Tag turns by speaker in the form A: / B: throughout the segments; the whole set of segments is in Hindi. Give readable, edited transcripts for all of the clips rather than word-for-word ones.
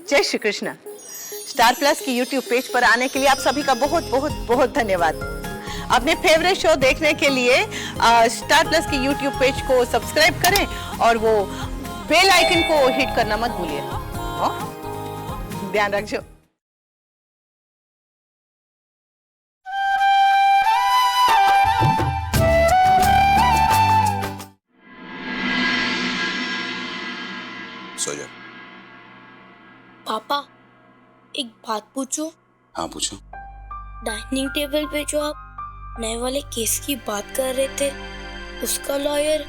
A: जय श्री कृष्ण। स्टार प्लस की यूट्यूब पेज पर आने के लिए आप सभी का बहुत बहुत बहुत धन्यवाद। अपने फेवरेट शो देखने के लिए स्टार प्लस की यूट्यूब पेज को सब्सक्राइब करें और वो बेल आइकन को हिट करना मत भूलिए। ध्यान रखिए।
B: सो जा।
C: पापा एक बात पूछूं?
B: हाँ पूछो।
C: डाइनिंग टेबल पे जो आप नए वाले केस की बात कर रहे थे, उसका लॉयर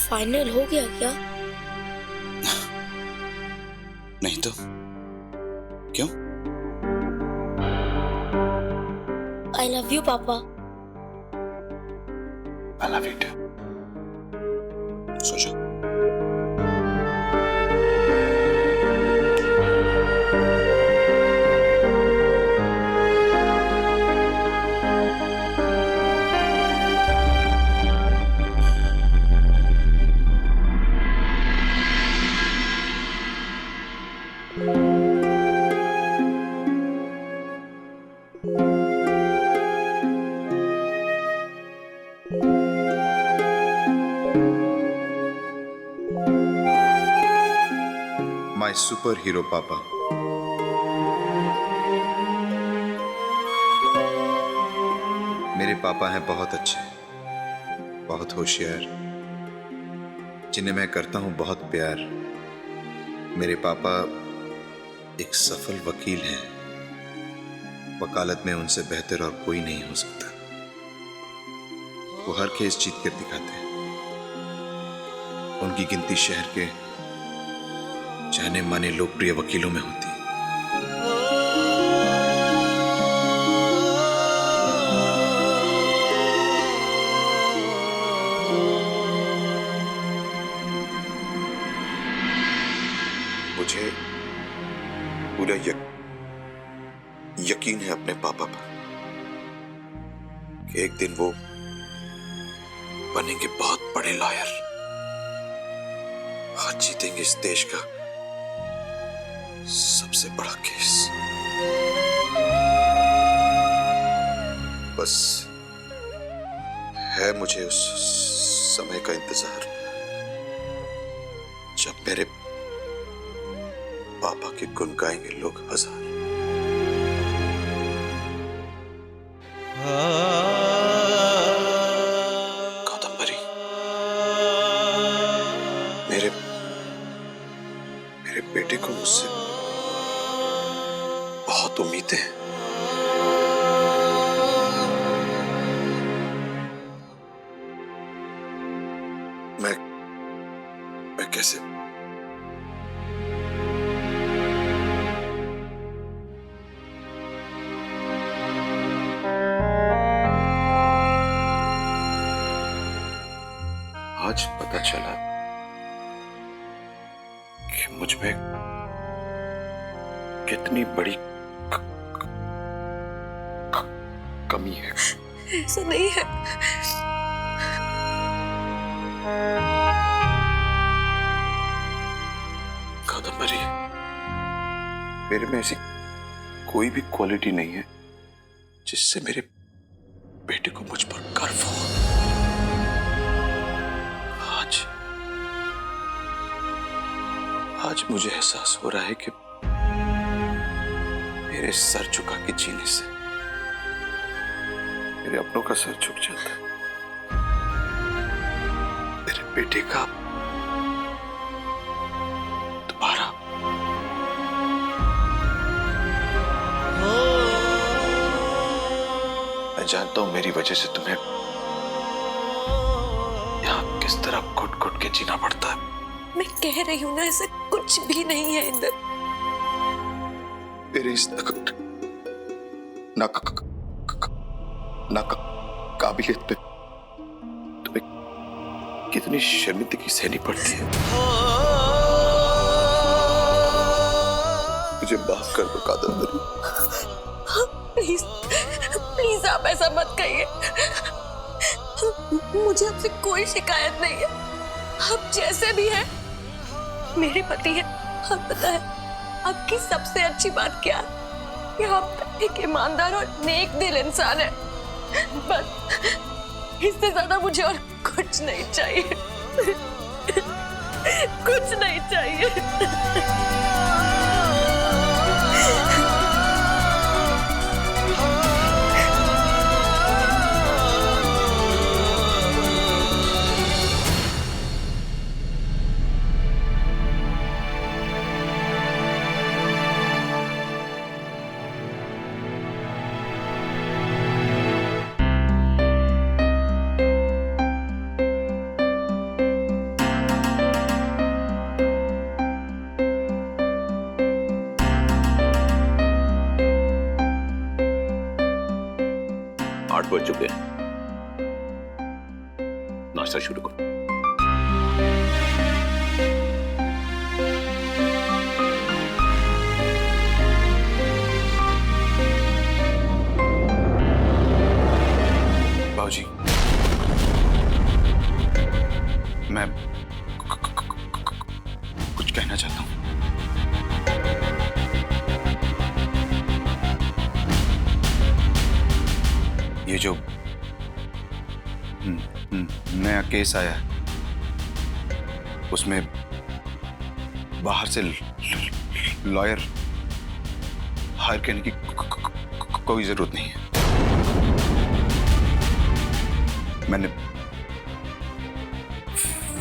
C: फाइनल हो गया क्या?
B: नहीं तो क्यों?
C: आई लव यू पापा।
B: I love you too. सो जा। माय सुपर हीरो पापा। मेरे पापा हैं बहुत अच्छे, बहुत होशियार, जिन्हें मैं करता हूं बहुत प्यार। मेरे पापा एक सफल वकील हैं। वकालत में उनसे बेहतर और कोई नहीं हो सकता। वो हर केस जीत कर दिखाते हैं। उनकी गिनती शहर के जाने माने लोकप्रिय वकीलों में होती है। मुझे पूरा यकीन है अपने पापा पर कि एक दिन वो बनेंगे बहुत बड़े लॉयर। आज जीतेंगे इस देश का सबसे बड़ा केस। बस है मुझे उस समय का इंतजार जब मेरे पापा के गुण गाएंगे लोग हजार। कादम्बरी, मेरे बेटे को मुझसे बहुत उम्मीदें हैं। मैं कैसे आज पता चला कि मुझ में कितनी बड़ी कमी है।
C: ऐसा नहीं है।
B: कादम्बरी, मेरे में ऐसी कोई भी क्वालिटी नहीं है जिससे मेरे बेटे को मुझ पर गर्व हो। आज मुझे एहसास हो रहा है कि मेरे सर झुका के जीने से मेरे अपनों का सर झुक जाता है। मेरे बेटे का दोबारा मैं जानता हूं मेरी वजह से तुम्हें यहां किस तरह घुट घुट के जीना पड़ता है।
C: मैं कह रही हूँ ना, ऐसा कुछ भी नहीं है इंदर।
B: मेरे इस काबिलियत पे तुम्हें कितनी शर्मिंदगी सहनी पड़ती है। मुझे माफ कर दो कादम्बरी।
C: प्लीज प्लीज आप ऐसा मत कहिए। मुझे आपसे कोई शिकायत नहीं है। आप जैसे भी हैं मेरे पति हैं। आप पता है
D: आपकी सबसे अच्छी बात क्या है? कि आप एक ईमानदार और नेक दिल इंसान है। बस इससे ज्यादा मुझे और कुछ नहीं चाहिए। कुछ नहीं चाहिए।
E: बज चुके हैं, नाश्ता शुरू करो।
F: बाबूजी, मैं कुछ कहना चाहता हूँ। ये जो नया केस आया है, उसमें बाहर से लॉयर हायर करने की कोई जरूरत नहीं है। मैंने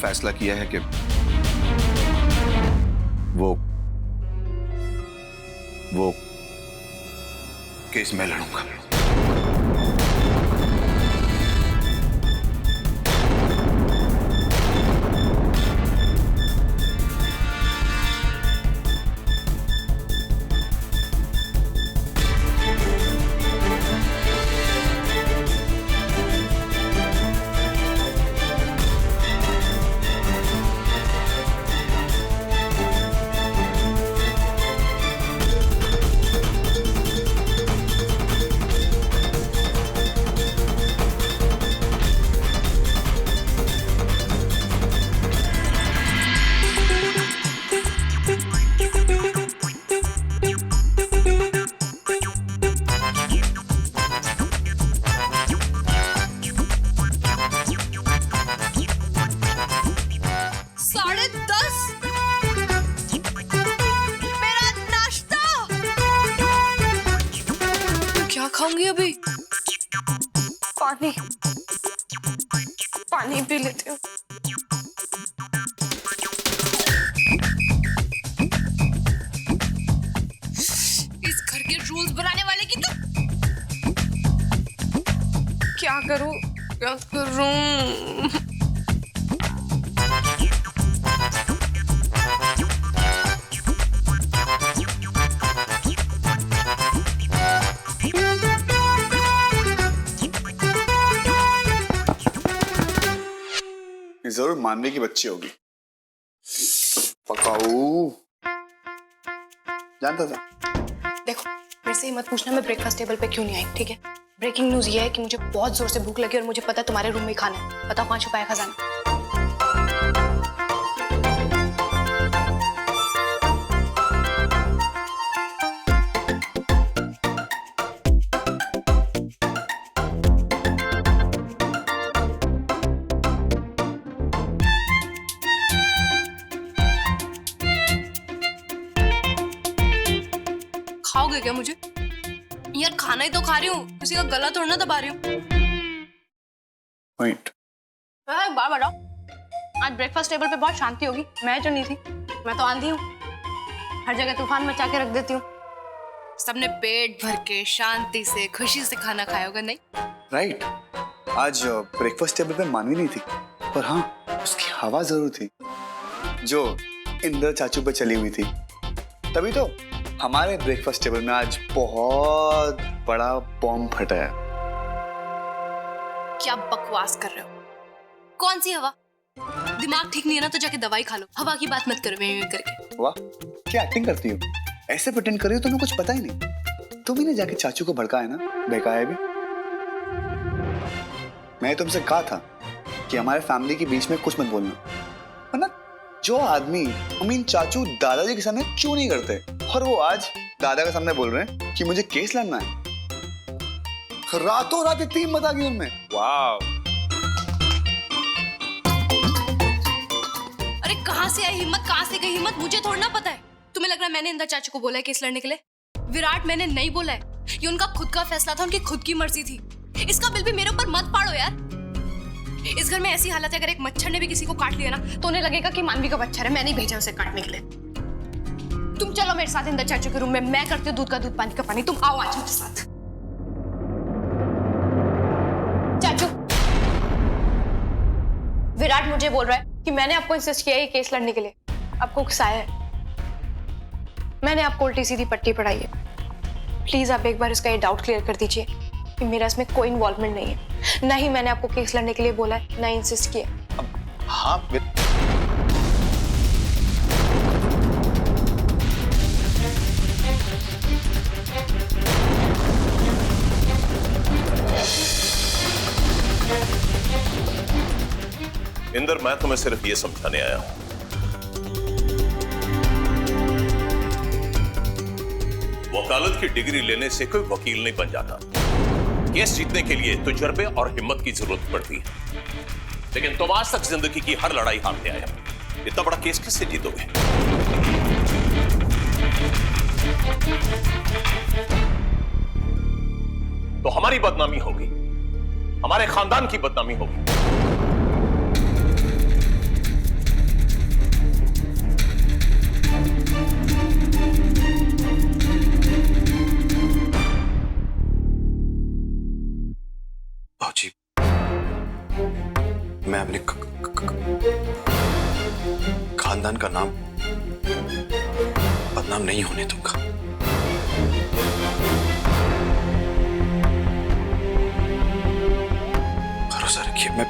F: फैसला किया है कि वो केस मैं लड़ूंगा।
D: खाऊंगी अभी। पानी पी लेती हूँ। इस घर के रूल्स बनाने वाले की तो क्या करूं?
F: जरूर मानवी की बच्ची होगी। पकाऊ जानता था।
G: देखो, मेरे से ही मत पूछना मैं ब्रेकफास्ट टेबल पे क्यों नहीं आई, ठीक है? ब्रेकिंग न्यूज ये है कि मुझे बहुत जोर से भूख लगी और मुझे पता है तुम्हारे रूम में खाना है। बताओ कहाँ छुपाया खजाना?
D: खाओगे क्या मुझे? यार खाना ही तो खा रही हूँ, किसी का गला थोड़ा ना दबा रही हूँ।
F: पॉइंट।
G: बात बताओ, आज ब्रेकफास्ट टेबल पे बहुत शांति होगी। मैं जो नहीं थी, मैं तो आंधी हूँ, हर जगह तूफान मचा के रख देती हूँ।
D: सबने पेट भर के शांति से खुशी से खाना खाया होगा, नहीं?
F: राइट। आज ब्रेकफास्ट टेबल पे मानवी नहीं थी, पर हाँ उसकी हवा जरूर थी जो इंद्र चाचू पे चली हुई थी। तभी तो हमारे ब्रेकफास्ट टेबल में आज बहुत बड़ा बॉम्ब फटा है।
D: क्या बकवास कर रहे हो? कौन सी हवा? दिमाग ठीक नहीं है ना तो जाके दवाई खा लो। हवा की बात मत करो मैं करके।
F: वाह, क्या एक्टिंग करती हो? ऐसे प्रिटेंड कर रही हो तुम्हें कुछ पता ही नहीं। तुम ही ने जाके चाचू को भड़काया ना, बहकाया भी। मैं तुमसे कहा था कि हमारे फैमिली के बीच में कुछ मत बोलना, वरना जो आदमी चाचू दादाजी के सामने क्यों नहीं करते, और वो आज दादा के सामने बोल रहे हैं कि मुझे केस लड़ना है। रातों रात इतनी हिम्मत आ गई उनमें। वाह।
D: अरे कहाँ से आई हिम्मत, कहाँ से गई हिम्मत, मुझे थोड़ा ना पता है। तुम्हें लग रहा है मैंने इंदर चाचू को बोला है केस लड़ने के लिए? विराट, मैंने नहीं बोला है। ये उनका खुद का फैसला था, उनकी खुद की मर्जी थी। इसका बिल भी मेरे ऊपर मत फाड़ो यार। इस घर में ऐसी हालत है, अगर एक मच्छर ने भी किसी को काट लिया ना तो उन्हें लगेगा कि मानवी का मच्छर है, मैं नहीं भेजा उसे काटने के लिए। तुम चलो मेरे साथ इंदर चाचू के रूम में, मैं करती हूँ दूध का दूध पानी का पानी, तुम आओ आज मेरे साथ। चाचू, विराट मुझे बोल रहा है कि मैंने आपको इंसिस्ट किया है ये केस लड़ने के लिए, आपको उकसाया है। मैंने आपको उल्टी सीधी पट्टी पढ़ाई है। प्लीज आप एक बार इसका ये डाउट क्लियर कर दीजिए कि मेरा इसमें कोई इन्वॉल्वमेंट नहीं है। ना ही मैंने आपको केस लड़ने के लिए बोला है, ना इंसिस्ट किया।
F: हाँ
E: इंदर, मैं तुम्हें सिर्फ ये समझाने आया हूं, वकालत की डिग्री लेने से कोई वकील नहीं बन जाता। केस जीतने के लिए तजुर्बे और हिम्मत की जरूरत पड़ती है, लेकिन तुम आज तक जिंदगी की हर लड़ाई हारते आए हो। इतना बड़ा केस किससे जीतोगे? तो हमारी बदनामी होगी, हमारे खानदान की बदनामी होगी।
B: भाजी, मैं अपने खानदान का नाम बदनाम नहीं होने दूंगा। भरोसा रखिए, मैं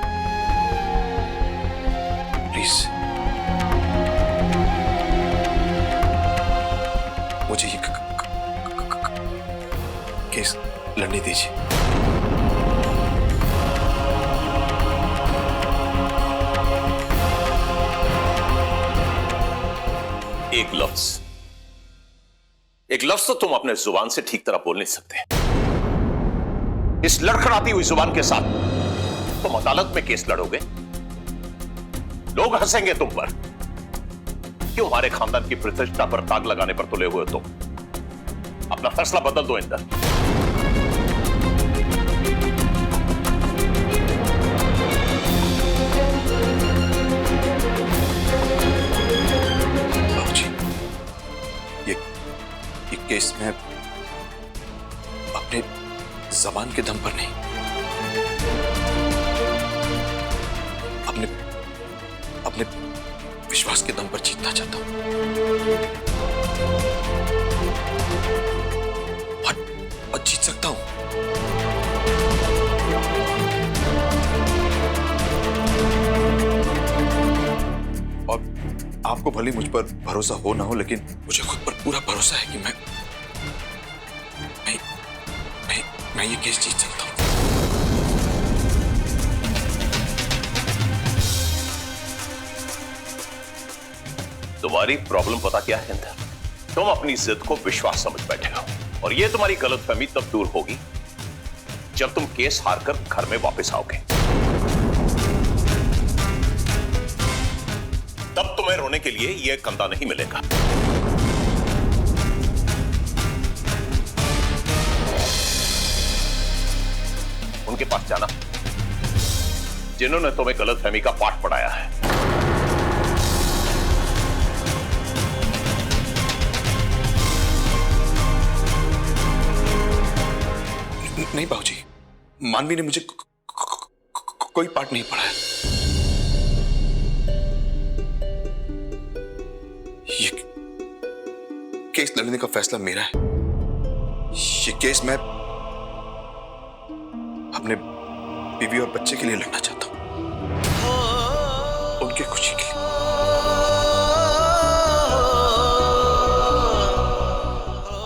B: प्लीज मुझे ये केस लड़ने दीजिए। एक लफ्ज तो तुम अपने जुबान से ठीक तरह बोल नहीं सकते। इस लड़खड़ाती हुई जुबान के साथ तुम अदालत में केस लड़ोगे, लोग हंसेंगे तुम पर। क्यों हमारे खानदान की प्रतिष्ठा पर दाग लगाने पर तुले हुए तुम? अपना फैसला बदल दो इंदर। केस में अपने जबान के दम पर नहीं, अपने विश्वास के दम पर जीतना चाहता हूं। और जीत सकता हूं। और आपको भले मुझ पर भरोसा हो ना हो, लेकिन मुझे खुद पर पूरा भरोसा है कि मैं ये केस जीत सकता हूं। तुम्हारी प्रॉब्लम पता क्या है इंदर? तुम अपनी जिद को विश्वास समझ बैठे हो, और ये तुम्हारी गलतफहमी तब दूर होगी जब तुम केस हारकर घर में वापस आओगे। तब तुम्हें रोने के लिए यह कंधा नहीं मिलेगा। उनके पास जाना जिन्होंने तुम्हें गलतफहमी का पाठ पढ़ाया है। नहीं बाबूजी, मानवी ने मुझे कोई पाठ नहीं पढ़ाया। ये केस लड़ने का फैसला मेरा है। ये केस मैं अपने बीवी और बच्चे के लिए लड़ना चाहता हूं, उनकी खुशी के लिए।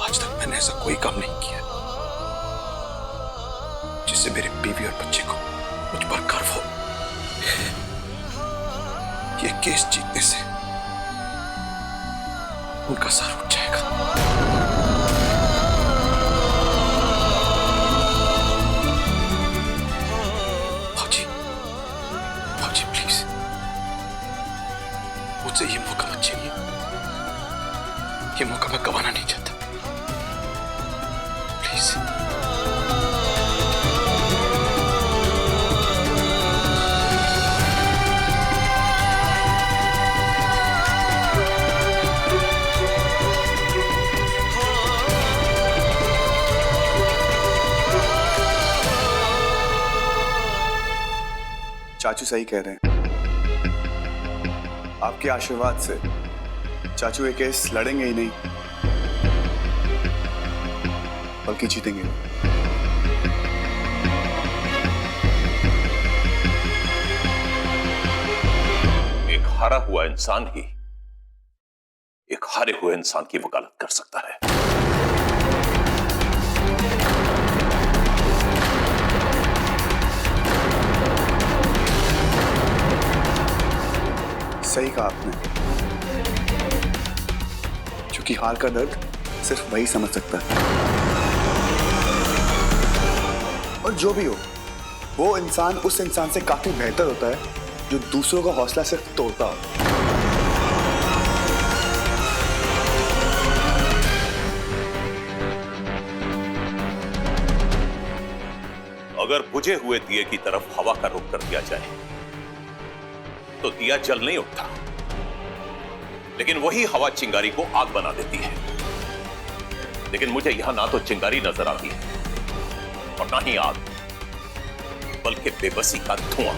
B: आज तक मैंने ऐसा कोई काम नहीं किया जिससे मेरे बीवी और बच्चे को मुझ पर गर्व हो। ये केस जीतने से
H: उनका सर उठ जाएगा। फौजी, फौजी प्लीज, मुझसे ये मौका मत छीनिए। ये मौका मैं गंवाना नहीं चाहता, प्लीज।
F: चाचू सही कह रहे हैं। आपके आशीर्वाद से चाचू ये केस लड़ेंगे ही नहीं, बल्कि जीतेंगे।
E: एक हारा हुआ इंसान ही एक हारे हुए इंसान की वकालत कर सकता है।
F: सही कहा आपने, क्योंकि हार का दर्द सिर्फ वही समझ सकता है। और जो भी हो, वो इंसान उस इंसान से काफी बेहतर होता है जो दूसरों का हौसला सिर्फ तोड़ता हो।
E: अगर बुझे हुए दिए की तरफ हवा का रुख कर दिया जाए तो दिया जल नहीं उठता, लेकिन वही हवा चिंगारी को आग बना देती है। लेकिन मुझे यहां ना तो चिंगारी नजर आती है और ना ही आग, बल्कि बेबसी का धुआं।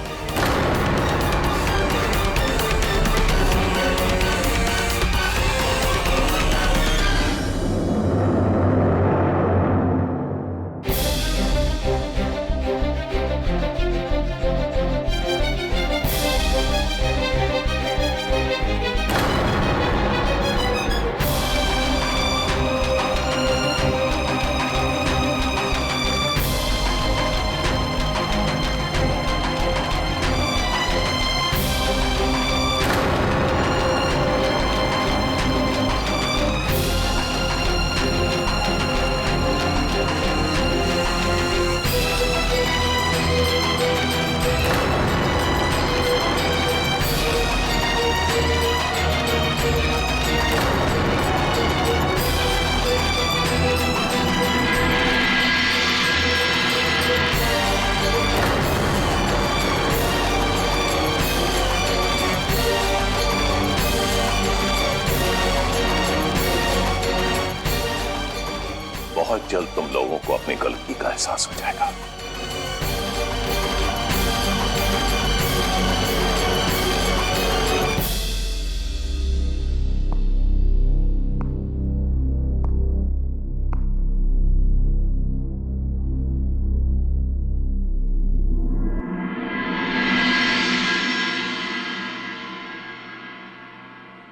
E: बहुत जल्द तुम लोगों को अपनी गलती का एहसास हो जाएगा।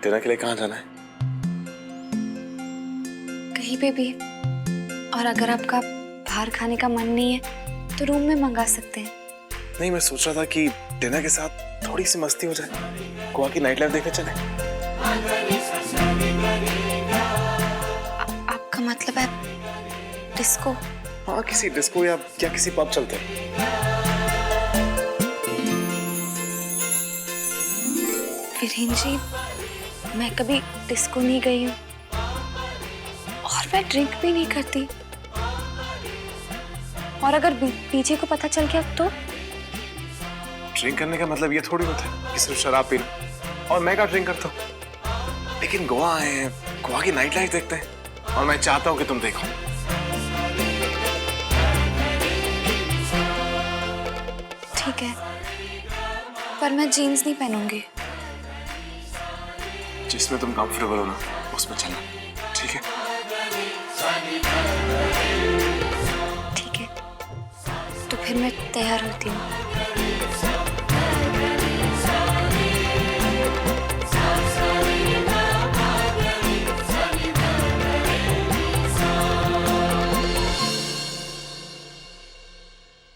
H: डिनर के लिए कहाँ जाना है?
I: कहीं पे भी। और अगर आपका बाहर खाने का मन नहीं है तो रूम में मंगा सकते हैं।
H: नहीं, मैं सोच रहा था कि डिनर के साथ थोड़ी सी मस्ती हो जाए, गोवा की नाइट लाइफ देखने चले।
I: आपका मतलब है डिस्को?
H: हाँ, किसी डिस्को या किसी पब चलते हैं।
I: वीरेन जी, मैं कभी डिस्को नहीं गई हूँ और मैं ड्रिंक भी नहीं करती। और अगर पीछे को पता चल गया तो?
H: ड्रिंक करने का मतलब ये थोड़ी होता है कि सिर्फ शराब पीना। और मैं क्या ड्रिंक करता हूँ, लेकिन गोवा आए हैं, गोवा की नाइट लाइफ देखते हैं और मैं चाहता हूँ कि तुम देखो।
I: ठीक है, पर मैं जीन्स नहीं पहनूंगी।
H: जिसमें तुम कंफर्टेबल हो ना, उसमें चलना, ठीक है?
I: ठीक है, तो फिर मैं तैयार होती हूँ।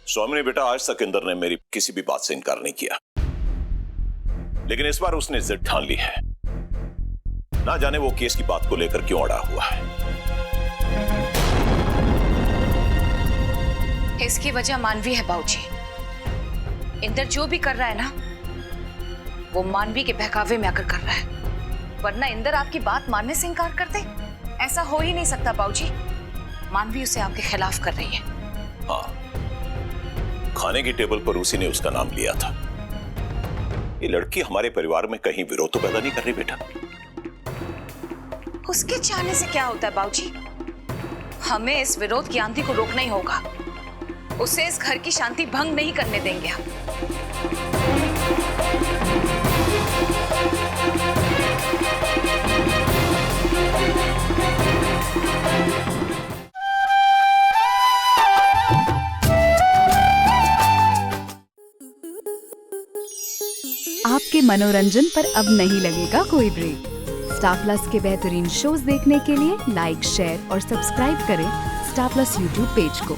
E: स्वामी ने बेटा, आज तक इंदर ने मेरी किसी भी बात से इनकार नहीं किया, लेकिन इस बार उसने जिद ठान ली है ना जाने वो केस की बात को लेकर क्यों अड़ा हुआ है।
I: इसकी वजह मानवी है बाबूजी। इंदर जो भी कर रहा है ना, वो मानवी के बहकावे में आकर कर रहा है, वरना इंदर आपकी बात मानने से इनकार कर दे, ऐसा हो ही नहीं सकता बाबूजी। मानवी उसे आपके खिलाफ कर रही है।
E: हाँ, खाने की टेबल पर उसी ने उसका नाम लिया था। ये लड़की हमारे परिवार में कहीं विरोध तो पैदा नहीं कर रही बेटा।
I: उसके चाहने से क्या होता है बाबूजी? हमें इस विरोध की आंधी को रोकना ही होगा। उसे इस घर की शांति भंग नहीं करने देंगे हम।
J: आपके मनोरंजन पर अब नहीं लगेगा कोई ब्रेक। स्टार प्लस के बेहतरीन शोज देखने के लिए लाइक, शेयर और सब्सक्राइब करें स्टार प्लस यूट्यूब पेज को।